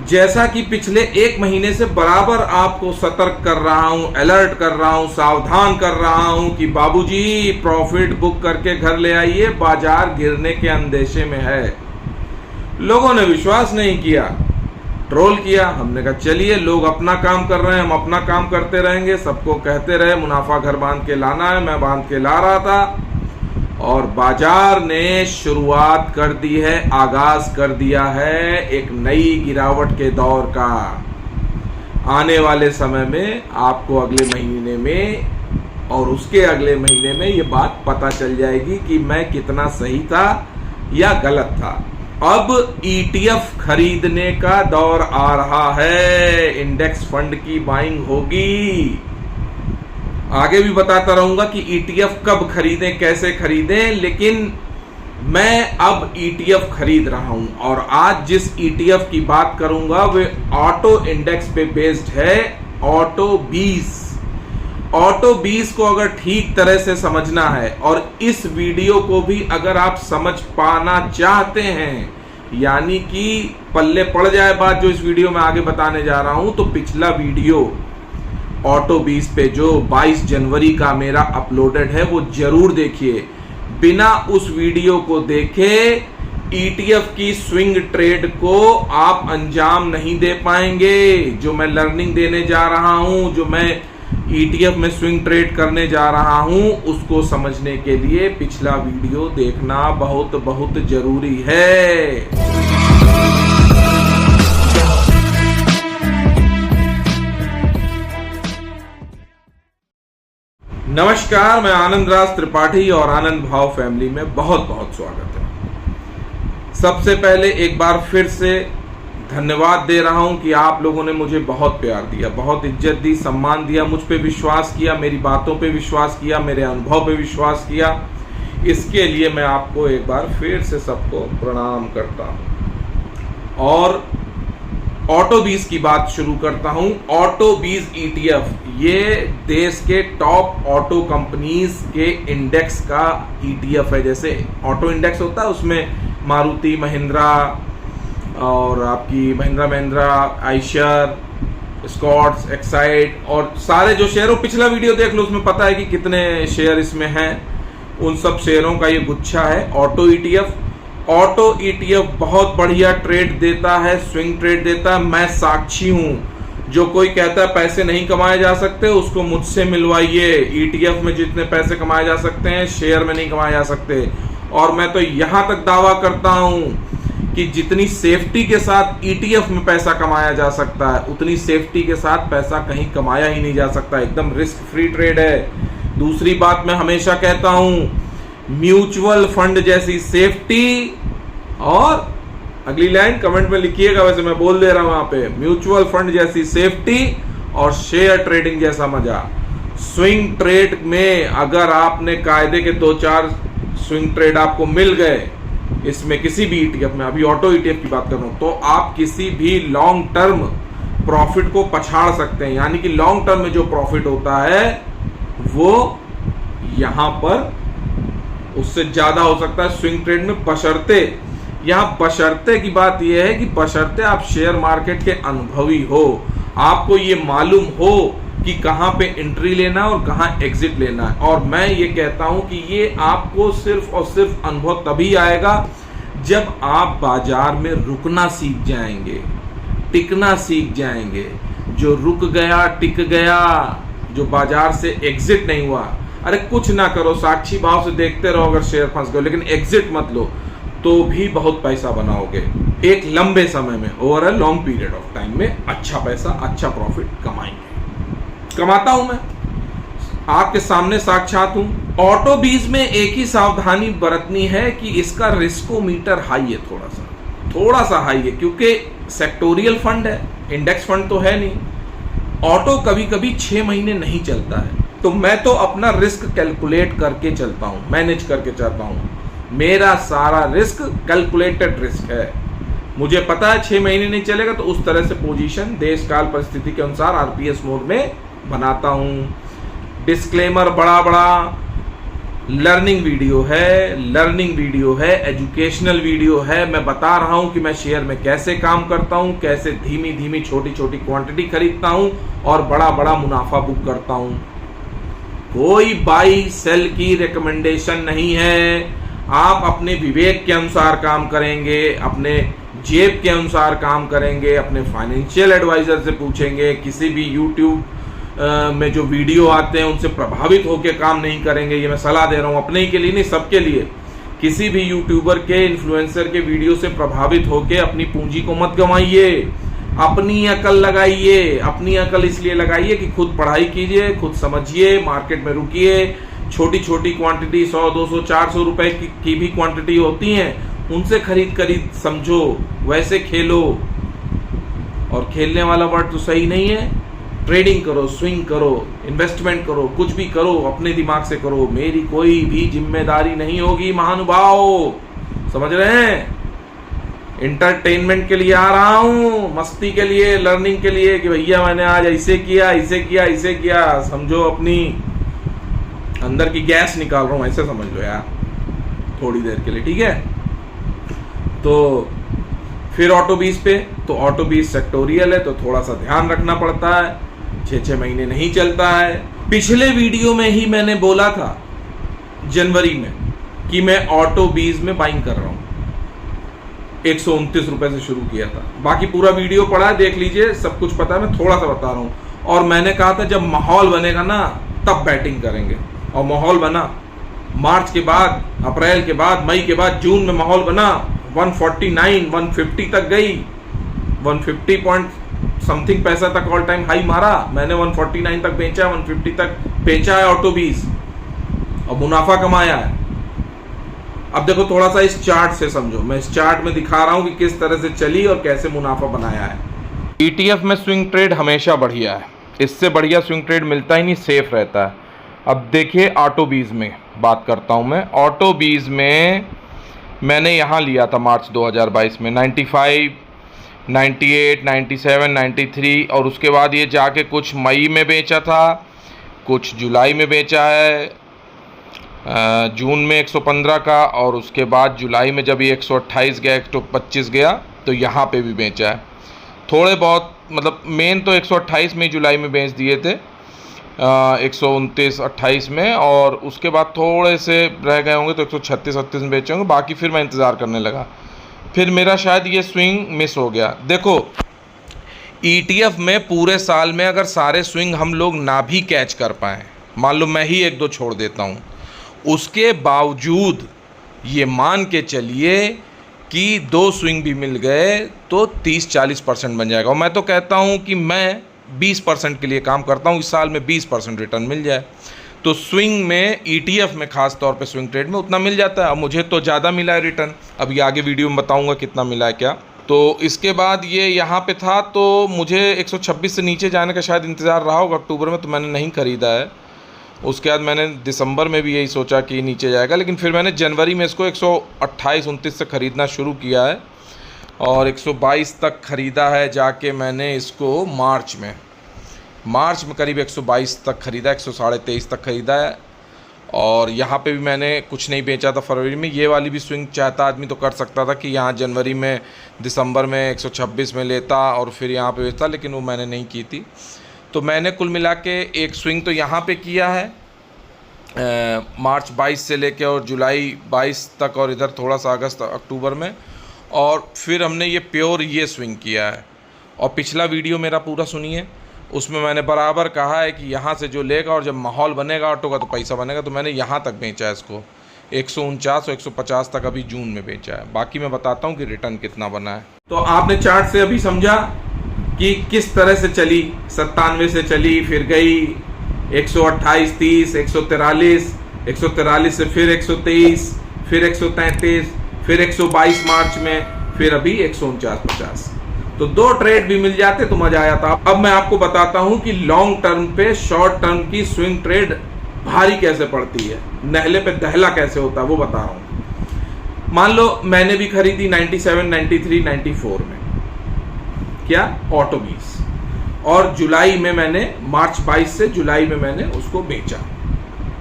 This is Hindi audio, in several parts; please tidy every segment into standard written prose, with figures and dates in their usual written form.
जैसा कि पिछले एक महीने से बराबर आपको सतर्क कर रहा हूं, अलर्ट कर रहा हूं, सावधान कर रहा हूं कि बाबूजी प्रॉफिट बुक करके घर ले आइए, बाजार गिरने के अंदेशे में है। लोगों ने विश्वास नहीं किया, ट्रोल किया। हमने कहा चलिए, लोग अपना काम कर रहे हैं, हम अपना काम करते रहेंगे। सबको कहते रहे मुनाफा घर बांध के लाना है, मैं बांध के ला रहा था और बाजार ने शुरुआत कर दी है, आगाज कर दिया है एक नई गिरावट के दौर का। आने वाले समय में आपको अगले महीने में और उसके अगले महीने में ये बात पता चल जाएगी कि मैं कितना सही था या गलत था। अब ETF खरीदने का दौर आ रहा है, इंडेक्स फंड की बाइंग होगी। आगे भी बताता रहूंगा कि ETF कब खरीदें, कैसे खरीदें, लेकिन मैं अब ETF खरीद रहा हूं और आज जिस ETF की बात करूंगा वे ऑटो इंडेक्स पे बेस्ड है, ऑटो 20। ऑटो 20 को अगर ठीक तरह से समझना है और इस वीडियो को भी अगर आप समझ पाना चाहते हैं, यानी कि पल्ले पड़ जाए बात जो इस वीडियो में आगे बताने जा रहा हूं, तो पिछला वीडियो ऑटो 20 पे जो 22 जनवरी का मेरा अपलोडेड है वो जरूर देखिए। बिना उस वीडियो को देखे ETF की स्विंग ट्रेड को आप अंजाम नहीं दे पाएंगे। जो मैं लर्निंग देने जा रहा हूं, जो मैं ETF में स्विंग ट्रेड करने जा रहा हूं, उसको समझने के लिए पिछला वीडियो देखना बहुत बहुत जरूरी है। नमस्कार, मैं आनंद राज त्रिपाठी और आनंद भाव फैमिली में बहुत बहुत स्वागत है। सबसे पहले एक बार फिर से धन्यवाद दे रहा हूं कि आप लोगों ने मुझे बहुत प्यार दिया, बहुत इज्जत दी, सम्मान दिया, मुझ पे विश्वास किया, मेरी बातों पे विश्वास किया, मेरे अनुभव पे विश्वास किया। इसके लिए मैं आपको एक बार फिर से सबको प्रणाम करता हूं और ऑटो 20 की बात शुरू करता हूं। ऑटो 20 ETF ये देश के टॉप ऑटो कंपनीज के इंडेक्स का ETF है। जैसे ऑटो इंडेक्स होता है उसमें मारुति, महिंद्रा और आपकी महिंद्रा, आइशर, स्कॉट्स, एक्साइड और सारे जो शेयर, पिछला वीडियो देख लो, उसमें पता है कि कितने शेयर इसमें हैं। उन सब शेयरों का ये गुच्छा है ऑटो ETF। ऑटो ETF बहुत बढ़िया ट्रेड देता है, स्विंग ट्रेड देता है। मैं साक्षी हूं। जो कोई कहता है पैसे नहीं कमाए जा सकते, उसको मुझसे मिलवाइए। ETF में जितने पैसे कमाए जा सकते हैं, शेयर में नहीं कमाए जा सकते। और मैं तो यहां तक दावा करता हूं कि जितनी सेफ्टी के साथ ETF में पैसा कमाया जा सकता है, उतनी सेफ्टी के साथ पैसा कहीं कमाया ही नहीं जा सकता। एकदम रिस्क फ्री ट्रेड है। दूसरी बात मैं हमेशा कहता हूं, म्यूचुअल फंड जैसी सेफ्टी, और अगली लाइन कमेंट में लिखिएगा, वैसे मैं बोल दे रहा हूं यहां पे, म्यूचुअल फंड जैसी सेफ्टी और शेयर ट्रेडिंग जैसा मजा। स्विंग ट्रेड में अगर आपने कायदे के 2-4 स्विंग ट्रेड आपको मिल गए, इसमें किसी भी ETF में, अभी ऑटो ETF की बात कर रहा हूं, तो आप किसी भी लॉन्ग टर्म प्रॉफिट को पछाड़ सकते हैं। यानी कि लॉन्ग टर्म में जो प्रॉफिट होता है वो यहां पर उससे ज्यादा हो सकता है स्विंग ट्रेड में, बशर्ते, यहां बशर्ते की बात यह है कि बशर्ते आप शेयर मार्केट के अनुभवी हो, आपको ये मालूम हो कि कहां पे एंट्री लेना और कहां एग्जिट लेना है। और मैं ये कहता हूं कि ये आपको सिर्फ और सिर्फ अनुभव तभी आएगा जब आप बाजार में रुकना सीख जाएंगे, टिकना सीख जाएंगे। जो रुक गया, टिक गया, जो बाजार से एग्जिट नहीं हुआ, अरे कुछ ना करो, साक्षी भाव से देखते रहो। अगर शेयर फंस गए लेकिन एग्जिट मत लो, तो भी बहुत पैसा बनाओगे एक लंबे समय में, over a long period of time में अच्छा पैसा, अच्छा प्रॉफिट कमाएंगे। कमाता हूं मैं, आपके सामने साक्षात हूं। ऑटो 20 में एक ही सावधानी बरतनी है कि इसका रिस्कोमीटर हाई है, थोड़ा सा हाई है, क्योंकि सेक्टोरियल फंड है, इंडेक्स फंड तो है नहीं। ऑटो कभी कभी 6 महीने नहीं चलता है, तो मैं तो अपना रिस्क कैलकुलेट करके चलता हूं, मैनेज करके चलता हूं। मेरा सारा रिस्क कैलकुलेटेड रिस्क है। मुझे पता है 6 महीने नहीं चलेगा, तो उस तरह से पोजीशन देश काल परिस्थिति के अनुसार RPS मोड में बनाता हूं। डिस्क्लेमर बड़ा बड़ा लर्निंग वीडियो है, एजुकेशनल वीडियो है। मैं बता रहा हूं कि मैं शेयर में कैसे काम करता हूं, कैसे धीमी धीमी छोटी छोटी क्वांटिटी खरीदता हूं और बड़ा बड़ा मुनाफा बुक करता हूं। कोई बाई सेल की रिकमेंडेशन नहीं है। आप अपने विवेक के अनुसार काम करेंगे, अपने जेब के अनुसार काम करेंगे, अपने फाइनेंशियल एडवाइजर से पूछेंगे, किसी भी यूट्यूब में जो वीडियो आते हैं उनसे प्रभावित होकर काम नहीं करेंगे। ये मैं सलाह दे रहा हूँ, अपने ही के लिए नहीं, सबके लिए। किसी भी यूट्यूबर के, इन्फ्लुएंसर के वीडियो से प्रभावित होकर अपनी पूंजी को मत गंवाइए। अपनी अकल लगाइए। अपनी अकल इसलिए लगाइए कि खुद पढ़ाई कीजिए, खुद समझिए, मार्केट में रुकिए। छोटी छोटी क्वांटिटी 100, 200, 400 रुपए की भी क्वांटिटी होती हैं, उनसे खरीद समझो, वैसे खेलो। और खेलने वाला वर्ड तो सही नहीं है। ट्रेडिंग करो, स्विंग करो, इन्वेस्टमेंट करो, कुछ भी करो, अपने दिमाग से करो। मेरी कोई भी जिम्मेदारी नहीं होगी महानुभाव, समझ रहे हैं? एंटरटेनमेंट के लिए आ रहा हूं, मस्ती के लिए, लर्निंग के लिए कि भैया मैंने आज ऐसे किया। समझो, अपनी अंदर की गैस निकाल रहा हूं, ऐसे समझ लो यार, थोड़ी देर के लिए, ठीक है? तो फिर ऑटो 20 पे, तो ऑटो 20 सेक्टोरियल है तो थोड़ा सा ध्यान रखना पड़ता है। 6 महीने नहीं चलता है। पिछले वीडियो में ही मैंने बोला था जनवरी में कि मैं ऑटो 20 में बाइंग कर रहा हूं। 129 रुपए से शुरू किया था। बाकी पूरा वीडियो पड़ा है, देख लीजिए, सब कुछ पता है। मैं थोड़ा सा बता रहा हूं। और मैंने कहा था जब माहौल बनेगा ना तब बैटिंग करेंगे, और माहौल बना। मार्च के बाद, अप्रैल के बाद, मई के बाद, जून में माहौल बना। 149, 150 तक गई। 150 पॉइंट समथिंग पैसा तक ऑल टाइम हाई मारा। मैंने 149 तक बेचा, 150 तक बेचा है ऑटो 20 और मुनाफा कमाया है। अब देखो थोड़ा सा इस चार्ट से समझो। मैं इस चार्ट में दिखा रहा हूं कि किस तरह से चली और कैसे मुनाफा बनाया है। ETF में स्विंग ट्रेड हमेशा बढ़िया है, इससे बढ़िया स्विंग ट्रेड मिलता ही नहीं, सेफ रहता है। अब देखिए ऑटो 20 में बात करता हूं मैं। ऑटो 20 में मैंने यहाँ लिया था मार्च 2022 में 95, 98, 97, 93 और उसके बाद ये जाके कुछ मई में बेचा था, कुछ जुलाई में बेचा है, जून में 115 का, और उसके बाद जुलाई में जब ये 128 गया, 125 गया तो यहाँ पे भी बेचा है। थोड़े बहुत, मतलब मेन तो 128 में जुलाई में बेच दिए थे, 129, 28 में, और उसके बाद थोड़े से रह गए होंगे तो 136, 38 में बेचे होंगे। बाकी फिर मैं इंतज़ार करने लगा। फिर मेरा शायद ये स्विंग मिस हो गया। देखो ETF में पूरे साल में अगर सारे स्विंग हम लोग ना भी कैच कर पाएँ, मान लो मैं ही 1-2 छोड़ देता हूँ, उसके बावजूद ये मान के चलिए कि 2 स्विंग भी मिल गए तो 30-40% बन जाएगा। और मैं तो कहता हूँ कि मैं 20% के लिए काम करता हूँ, इस साल में 20% रिटर्न मिल जाए तो स्विंग में, ETF में खास तौर पे स्विंग ट्रेड में उतना मिल जाता है। अब मुझे तो ज़्यादा मिला है रिटर्न, अभी आगे वीडियो में बताऊँगा कितना मिला है क्या। तो इसके बाद ये यहाँ पे था तो मुझे 126 से नीचे जाने का शायद इंतज़ार रहा होगा अक्टूबर में, तो मैंने नहीं ख़रीदा है। उसके बाद मैंने दिसंबर में भी यही सोचा कि नीचे जाएगा, लेकिन फिर मैंने जनवरी में इसको 128-29 से ख़रीदना शुरू किया है और 122 तक ख़रीदा है जाके मैंने इसको मार्च में करीब 122 तक ख़रीदा, 123 तक ख़रीदा है। और यहाँ पे भी मैंने कुछ नहीं बेचा था फरवरी में। ये वाली भी स्विंग चाहता आदमी तो कर सकता था कि यहाँ जनवरी में, दिसंबर में 126 में लेता और फिर यहाँ पे बेचता, लेकिन वो मैंने नहीं की थी। तो मैंने कुल मिला के एक स्विंग तो यहाँ पे किया है मार्च 22 से लेके और जुलाई 22 तक, और इधर थोड़ा सा अगस्त अक्टूबर में, और फिर हमने ये प्योर ये स्विंग किया है। और पिछला वीडियो मेरा पूरा सुनिए, उसमें मैंने बराबर कहा है कि यहाँ से जो लेगा और जब माहौल बनेगा ऑटो का तो पैसा बनेगा। तो मैंने यहाँ तक बेचा है इसको, 149 और 150 तक अभी जून में बेचा है। बाकी मैं बताता हूँ कि रिटर्न कितना बना है। तो आपने चार्ट से अभी समझा कि किस तरह से चली। 97 से चली, फिर गई 128, 30, 143, 143 से फिर 123, फिर 133, फिर 122 मार्च में, फिर अभी 149-50। तो 2 ट्रेड भी मिल जाते तो मजा आया था। अब मैं आपको बताता हूं कि लॉन्ग टर्म पे शॉर्ट टर्म की स्विंग ट्रेड भारी कैसे पड़ती है, नहले पे दहला कैसे होता है वो बता रहा हूं। मान लो मैंने भी खरीदी 97, 93, 94 में, क्या ऑटो 20, और जुलाई में मैंने, मार्च 22 से जुलाई में मैंने उसको बेचा।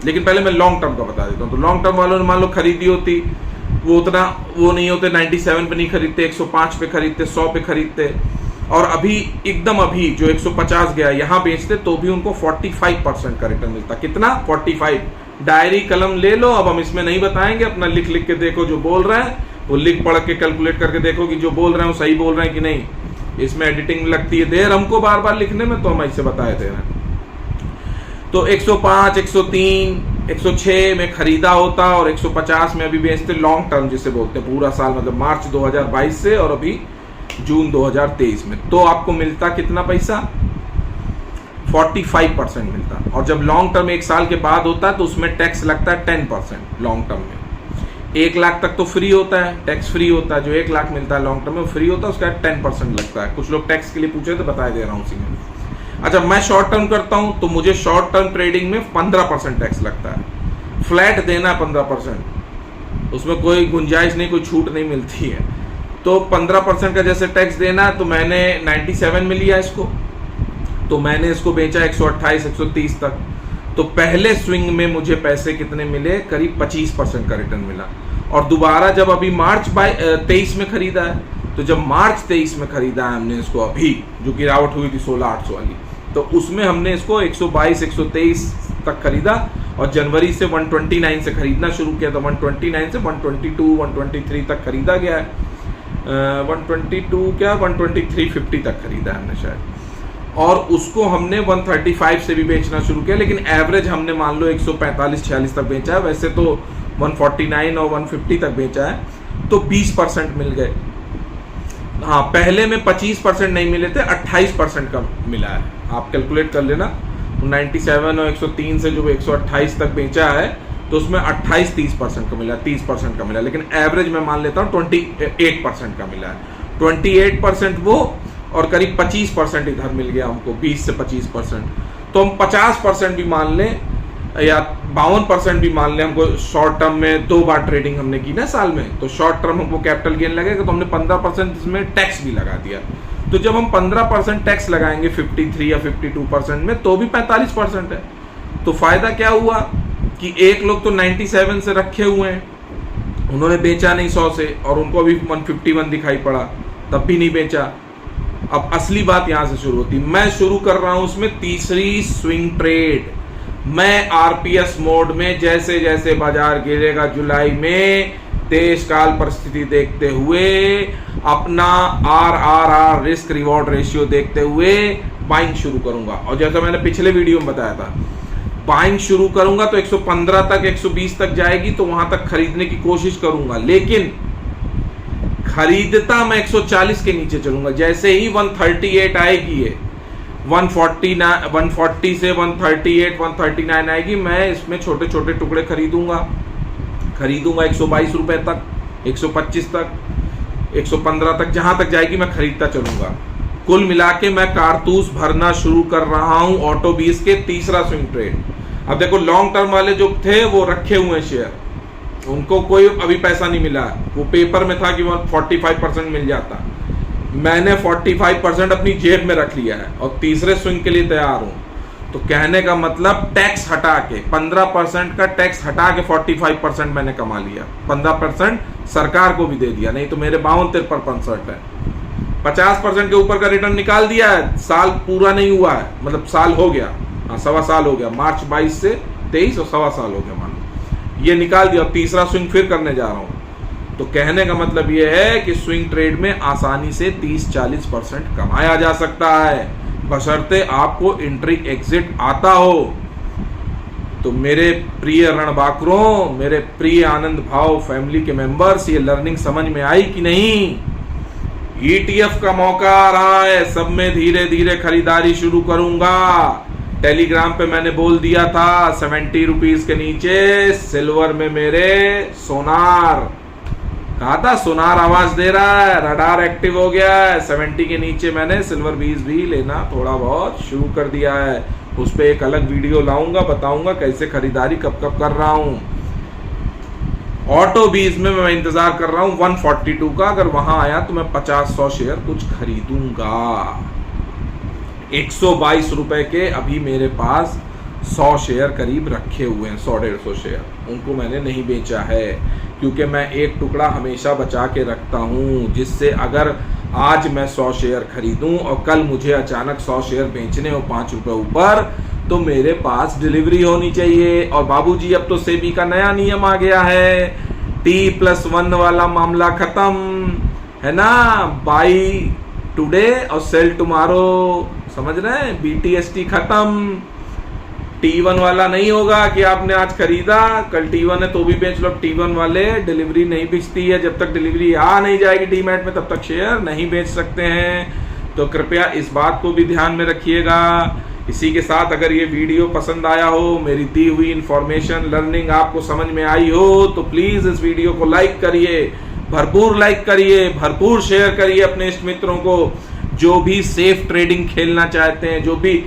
लेकिन पहले मैं लॉन्ग टर्म का बता देता हूँ। तो लॉन्ग टर्म वालों ने मान लो खरीदी होती, वो उतना वो नहीं होते, 97 पे नहीं खरीदते, 105 पे खरीदते, 100 पे खरीदते, और अभी एकदम अभी जो 150 गया यहाँ बेचते तो भी उनको 45% का रिटर्न मिलता। कितना? 45। डायरी कलम ले लो, अब हम इसमें नहीं बताएंगे, अपना लिख लिख के देखो, जो बोल रहे हैं वो लिख पढ़ के कैलकुलेट करके देखो कि जो बोल रहे हैं वो सही बोल रहे हैं कि नहीं। इसमें एडिटिंग लगती है देर हमको बार बार लिखने में, तो हम ऐसे बताए दे रहे हैं। तो 105, 103, 106 में खरीदा होता और 150 में अभी बेचते, लॉन्ग टर्म जिसे बोलते हैं, पूरा साल, मतलब मार्च 2022 से और अभी जून 2023 में। तो आपको मिलता कितना पैसा? 45% मिलता। और जब लॉन्ग टर्म 1 साल के बाद होता है तो उसमें टैक्स लगता है 10% लॉन्ग टर्म में। 1 लाख तक तो फ्री होता है, टैक्स फ्री होता है, जो 1 लाख मिलता है लॉन्ग टर्म में फ्री होता है, उसका 10% लगता है। कुछ लोग टैक्स के लिए पूछे तो बता दे रहा हूँ उसी में। अच्छा, मैं शॉर्ट टर्म करता हूँ तो मुझे शॉर्ट टर्म ट्रेडिंग में 15% टैक्स लगता है, फ्लैट देना है 15%, उसमें कोई गुंजाइश नहीं, कोई छूट नहीं मिलती है। तो 15% का जैसे टैक्स देना, तो मैंने 97 में लिया इसको, तो मैंने इसको बेचा 128, 130 तक। तो पहले स्विंग में मुझे पैसे कितने मिले? करीब 25% का रिटर्न मिला। और दोबारा जब अभी मार्च 23 में खरीदा है, तो जब मार्च 23 में खरीदा है हमने इसको, अभी जो गिरावट हुई थी 16,800 वाली, तो उसमें हमने इसको 122, 123 तक खरीदा, और जनवरी से 129 से खरीदना शुरू किया। तो 129 से 122, 123 तक खरीदा गया है। 122 क्या 123.50 तक खरीदा है हमने शायद, और उसको हमने 135 से भी बेचना शुरू किया, लेकिन एवरेज हमने मान लो 145-46 तक बेचा है। वैसे तो 149 और 150 तक बेचा है, तो 20% मिल गए। हाँ, पहले में 25% नहीं मिले थे, 28% का मिला है। आप कैलकुलेट कर लेना, 97 और 103 से जो 128 तक बेचा है, तो उसमें 28-30% का मिला, 30% का मिला, लेकिन एवरेज में मान लेता हूँ 28% का मिला है। 28% वो, और करीब 25% इधर मिल गया हमको, 20 से 25%। तो हम 50% भी मान लें या 52% भी मान लें, हमको शॉर्ट टर्म में 2 बार ट्रेडिंग हमने की ना साल में, तो शॉर्ट टर्म हमको कैपिटल गेन लगेगा, तो हमने 15% इसमें टैक्स भी लगा दिया। तो जब हम 15% टैक्स लगाएंगे 53 या 52% में, तो भी 45% है। तो फायदा क्या हुआ कि एक लोग तो 97 से रखे हुए हैं, उन्होंने बेचा नहीं 100 से, और उनको अभी 151 दिखाई पड़ा, तब भी नहीं बेचा। अब असली बात यहां से शुरू होती, मैं शुरू कर रहा हूं उसमें तीसरी स्विंग ट्रेड। मैं आरपीएस मोड में, जैसे जैसे बाजार गिरेगा जुलाई में, देश काल परिस्थिति देखते हुए, अपना आर रिस्क रिवॉर्ड रेशियो देखते हुए बाइंग शुरू करूंगा। और जैसा मैंने पिछले वीडियो में बताया था, बाइंग शुरू करूंगा तो 115 तक, 120 तक जाएगी, तो वहां तक खरीदने की कोशिश करूंगा, लेकिन खरीदता मैं 140 के नीचे चलूंगा। जैसे ही 138 आएगी, ये 140 से 138, 139 आएगी, मैं इसमें छोटे छोटे टुकड़े खरीदूंगा 122 रुपए तक, 125 तक, 115 तक, जहां तक जाएगी मैं खरीदता चलूंगा। कुल मिला के मैं कारतूस भरना शुरू कर रहा हूं ऑटो 20 के तीसरा स्विंग ट्रेड। अब देखो, लॉन्ग टर्म वाले जो थे वो रखे हुए शेयर, उनको कोई अभी पैसा नहीं मिला, वो पेपर में था कि 45% मिल जाता। मैंने 45% अपनी जेब में रख लिया है और तीसरे स्विंग के लिए तैयार हूं। तो कहने का मतलब, टैक्स हटा के 15% का टैक्स हटा के 45% मैंने कमा लिया, 15% सरकार को भी दे दिया, नहीं तो मेरे 52-53% है। 50% के ऊपर का रिटर्न निकाल दिया है, साल पूरा नहीं हुआ है, मतलब साल हो गया, हाँ 1.25 साल हो गया, मार्च 22 से 23 और 1.25 साल हो गया, मान लो ये निकाल दिया। और तीसरा स्विंग फिर करने जा रहा हूं। तो कहने का मतलब ये है कि स्विंग ट्रेड में आसानी से 30-40% कमाया जा सकता है, बशर्ते आपको एंट्री एग्जिट आता हो। तो मेरे प्रिय रणबांकुरों, मेरे प्रिय आनंद भाव फैमिली के मेंबर्स, ये लर्निंग समझ में आई कि नहीं? ETF का मौका आ रहा है, सब में धीरे धीरे खरीदारी शुरू करूंगा। टेलीग्राम पे मैंने बोल दिया था 70 रुपीज के नीचे सिल्वर में मेरे सोनार, कहा था सोनार आवाज दे रहा है, रडार एक्टिव हो गया है। 70 के नीचे मैंने सिल्वर बीज भी लेना थोड़ा बहुत शुरू कर दिया है। उस पर एक अलग वीडियो लाऊंगा, बताऊंगा कैसे खरीदारी कब कब कर रहा हूं। ऑटो बीज में मैं इंतजार कर रहा हूं 142 का, अगर वहां आया तो मैं 50-100 शेयर कुछ खरीदूंगा। 122 रुपए के अभी मेरे पास 100 शेयर करीब रखे हुए हैं, 100-150 शेयर, उनको मैंने नहीं बेचा है, क्योंकि मैं एक टुकड़ा हमेशा बचा के रखता हूँ, जिससे अगर आज मैं 100 शेयर खरीदूं और कल मुझे अचानक 100 शेयर बेचने हो 5 रुपए ऊपर, तो मेरे पास डिलीवरी होनी चाहिए। और बाबूजी अब तो सेबी का नया नियम आ गया है, T+1 वाला मामला खत्म है ना, बाई टुडे और सेल टुमारो, समझ रहे हैं, BTST खत्म। T1 वाला नहीं होगा कि आपने आज खरीदा कल T1 है तो भी बेच लो। T1 वाले डिलीवरी नहीं बिकती है, जब तक डिलीवरी आ नहीं जाएगी डीमैट में तब तक शेयर नहीं बेच सकते हैं। तो कृपया इस बात को भी ध्यान में रखिएगा। इसी के साथ अगर ये वीडियो पसंद आया हो, मेरी दी हुई इंफॉर्मेशन लर्निंग आपको समझ में आई हो, तो प्लीज इस वीडियो को लाइक करिए, भरपूर लाइक करिए, भरपूर शेयर करिए अपने इष्ट मित्रों को, जो भी सेफ ट्रेडिंग खेलना चाहते हैं, जो भी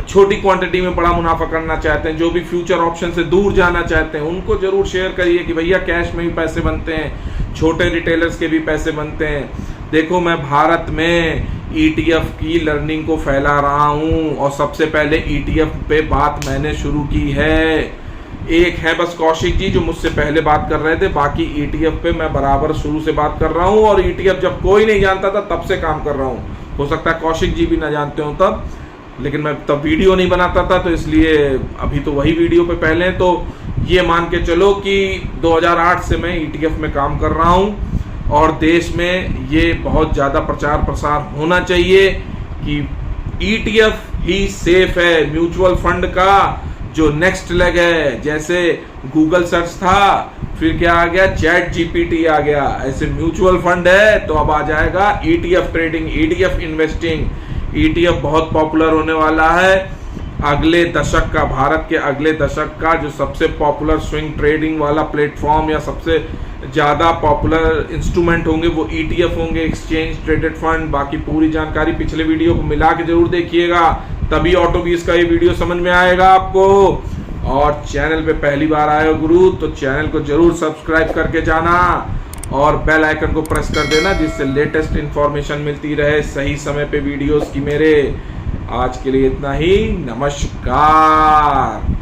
छोटी क्वांटिटी में बड़ा मुनाफा करना चाहते हैं, जो भी फ्यूचर ऑप्शन से दूर जाना चाहते हैं, उनको जरूर शेयर करिए कि भैया कैश में भी पैसे बनते हैं, छोटे रिटेलर्स के भी पैसे बनते हैं। देखो, मैं भारत में ETF की लर्निंग को फैला रहा हूं और सबसे पहले ETF पे बात मैंने शुरू की है। एक है बस कौशिक जी जो मुझसे पहले बात कर रहे थे, बाकी ETF पे मैं बराबर शुरू से बात कर रहा हूं, और ETF जब कोई नहीं जानता था तब से काम कर रहा हूं। हो सकता है कौशिक जी भी ना जानते हो तब, लेकिन मैं तब वीडियो नहीं बनाता था, तो इसलिए अभी तो वही वीडियो पे पहले हैं। तो ये मान के चलो कि 2008 से मैं ETF में काम कर रहा हूं, और देश में ये बहुत ज़्यादा प्रचार प्रसार होना चाहिए कि ETF ही सेफ है। म्यूचुअल फंड का जो नेक्स्ट लेग है, जैसे गूगल सर्च था, फिर क्या आ गया, ChatGPT आ गया, ऐसे म्यूचुअल फंड है तो अब आ जाएगा ETF trading, ETF investing. ETF बहुत पॉपुलर होने वाला है अगले दशक का, भारत के अगले दशक का जो सबसे पॉपुलर स्विंग ट्रेडिंग वाला प्लेटफॉर्म या सबसे ज़्यादा पॉपुलर इंस्ट्रूमेंट होंगे वो ETF होंगे, एक्सचेंज ट्रेडेड फंड। बाकी पूरी जानकारी पिछले वीडियो को मिला के जरूर देखिएगा, तभी ऑटोबीज का ये वीडियो समझ में आएगा आपको। और चैनल पे पहली बार आए हो गुरु, तो चैनल को जरूर सब्सक्राइब करके जाना और बेल आइकन को प्रेस कर देना, जिससे लेटेस्ट इंफॉर्मेशन मिलती रहे सही समय पे वीडियोस की मेरे। आज के लिए इतना ही, नमस्कार।